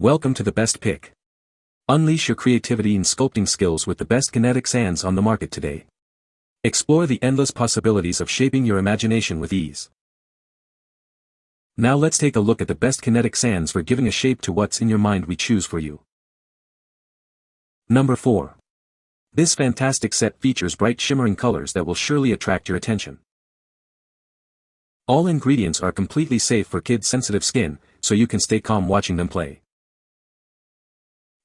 Welcome to the best pick. Unleash your creativity and sculpting skills with the best kinetic sands on the market today. Explore the endless possibilities of shaping your imagination with ease. Now let's take a look at the best kinetic sands for giving a shape to what's in your mind we choose for you. Number 4. This fantastic set features bright shimmering colors that will surely attract your attention. All ingredients are completely safe for kids' sensitive skin, so you can stay calm watching them play.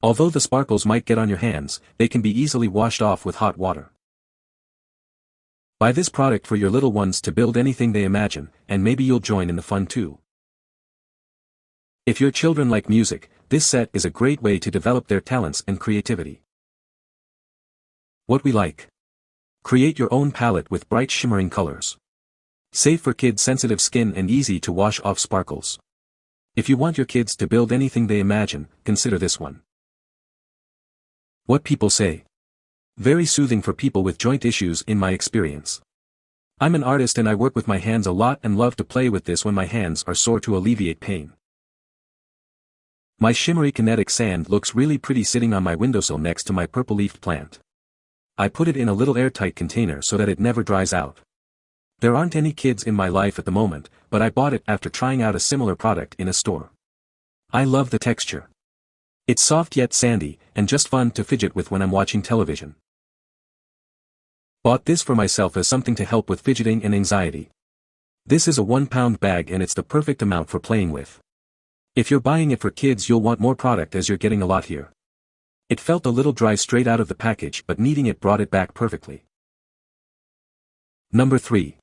Although the sparkles might get on your hands, they can be easily washed off with hot water. Buy this product for your little ones to build anything they imagine, and maybe you'll join in the fun too. If your children like music, this set is a great way to develop their talents and creativity. What we like. Create your own palette with bright shimmering colors. Safe for kids' sensitive skin and easy to wash off sparkles. If you want your kids to build anything they imagine, consider this one. What people say. Very soothing for people with joint issues in my experience. I'm an artist and I work with my hands a lot and love to play with this when my hands are sore to alleviate pain. My shimmery kinetic sand looks really pretty sitting on my windowsill next to my purple-leafed plant. I put it in a little airtight container so that it never dries out. There aren't any kids in my life at the moment, but I bought it after trying out a similar product in a store. I love the texture. It's soft yet sandy, and just fun to fidget with when I'm watching television. Bought this for myself as something to help with fidgeting and anxiety. This is a 1-pound bag and it's the perfect amount for playing with. If you're buying it for kids you'll want more product as you're getting a lot here. It felt a little dry straight out of the package but kneading it brought it back perfectly. Number 3.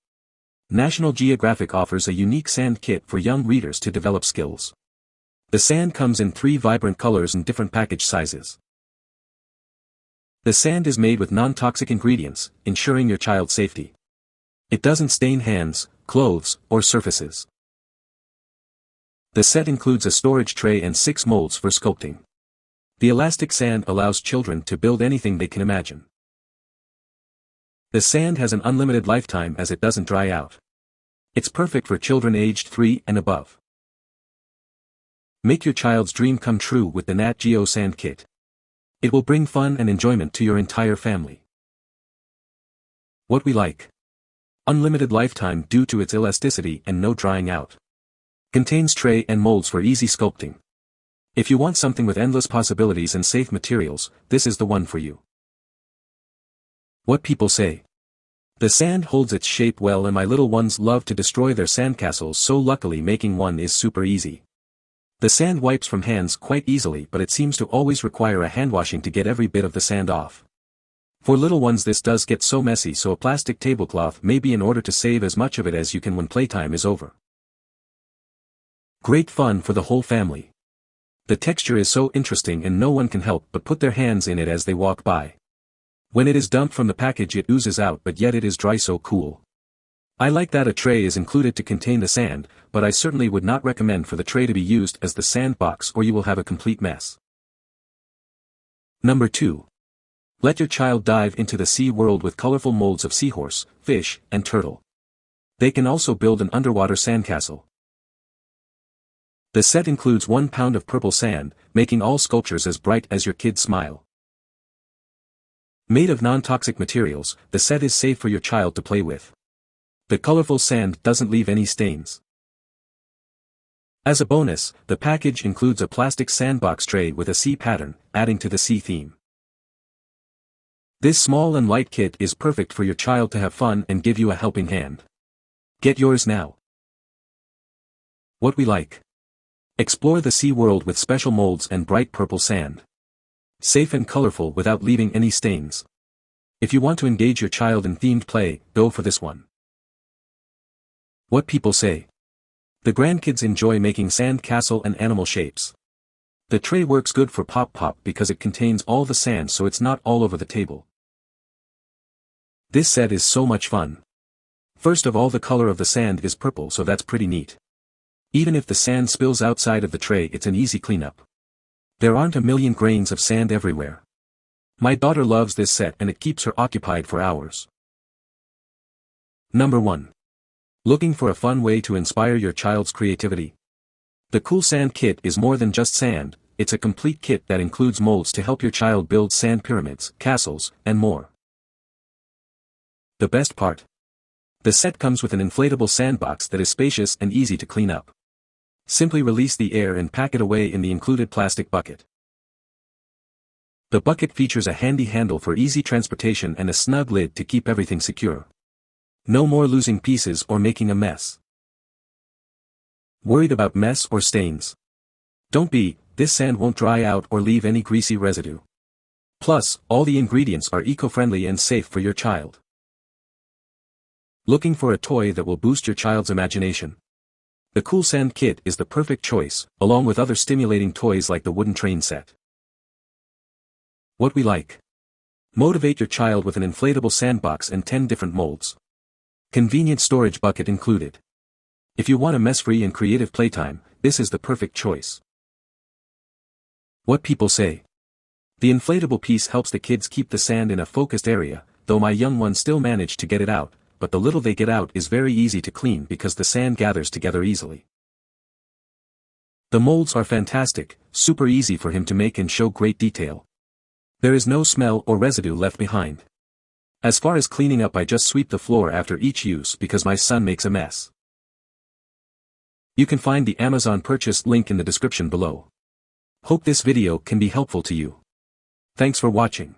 National Geographic offers a unique sand kit for young readers to develop skills. The sand comes in 3 vibrant colors and different package sizes. The sand is made with non-toxic ingredients, ensuring your child's safety. It doesn't stain hands, clothes, or surfaces. The set includes a storage tray and 6 molds for sculpting. The elastic sand allows children to build anything they can imagine. The sand has an unlimited lifetime as it doesn't dry out. It's perfect for children aged 3 and above. Make your child's dream come true with the Nat Geo Sand Kit. It will bring fun and enjoyment to your entire family. What we like. Unlimited lifetime due to its elasticity and no drying out. Contains tray and molds for easy sculpting. If you want something with endless possibilities and safe materials, this is the one for you. What people say. The sand holds its shape well and my little ones love to destroy their sandcastles, so luckily making one is super easy. The sand wipes from hands quite easily but it seems to always require a hand washing to get every bit of the sand off. For little ones this does get so messy, so a plastic tablecloth may be in order to save as much of it as you can when playtime is over. Great fun for the whole family. The texture is so interesting and no one can help but put their hands in it as they walk by. When it is dumped from the package it oozes out but yet it is dry, so cool. I like that a tray is included to contain the sand, but I certainly would not recommend for the tray to be used as the sandbox or you will have a complete mess. Number 2. Let your child dive into the sea world with colorful molds of seahorse, fish, and turtle. They can also build an underwater sandcastle. The set includes 1 pound of purple sand, making all sculptures as bright as your kid's smile. Made of non-toxic materials, the set is safe for your child to play with. The colorful sand doesn't leave any stains. As a bonus, the package includes a plastic sandbox tray with a sea pattern, adding to the sea theme. This small and light kit is perfect for your child to have fun and give you a helping hand. Get yours now. What we like. Explore the sea world with special molds and bright purple sand. Safe and colorful without leaving any stains. If you want to engage your child in themed play, go for this one. What people say. The grandkids enjoy making sand castle and animal shapes. The tray works good for pop because it contains all the sand so it's not all over the table. This set is so much fun. First of all, the color of the sand is purple, so that's pretty neat. Even if the sand spills outside of the tray it's an easy cleanup. There aren't a million grains of sand everywhere. My daughter loves this set and it keeps her occupied for hours. Number 1. Looking for a fun way to inspire your child's creativity? The CoolSand Kit is more than just sand, it's a complete kit that includes molds to help your child build sand pyramids, castles, and more. The best part? The set comes with an inflatable sandbox that is spacious and easy to clean up. Simply release the air and pack it away in the included plastic bucket. The bucket features a handy handle for easy transportation and a snug lid to keep everything secure. No more losing pieces or making a mess. Worried about mess or stains? Don't be, this sand won't dry out or leave any greasy residue. Plus, all the ingredients are eco-friendly and safe for your child. Looking for a toy that will boost your child's imagination? The CoolSand Kit is the perfect choice, along with other stimulating toys like the wooden train set. What we like? Motivate your child with an inflatable sandbox and 10 different molds. Convenient storage bucket included. If you want a mess-free and creative playtime, this is the perfect choice. What people say? The inflatable piece helps the kids keep the sand in a focused area, though my young ones still manage to get it out, but the little they get out is very easy to clean because the sand gathers together easily. The molds are fantastic, super easy for him to make and show great detail. There is no smell or residue left behind. As far as cleaning up, I just sweep the floor after each use because my son makes a mess. You can find the Amazon purchase link in the description below. Hope this video can be helpful to you. Thanks for watching.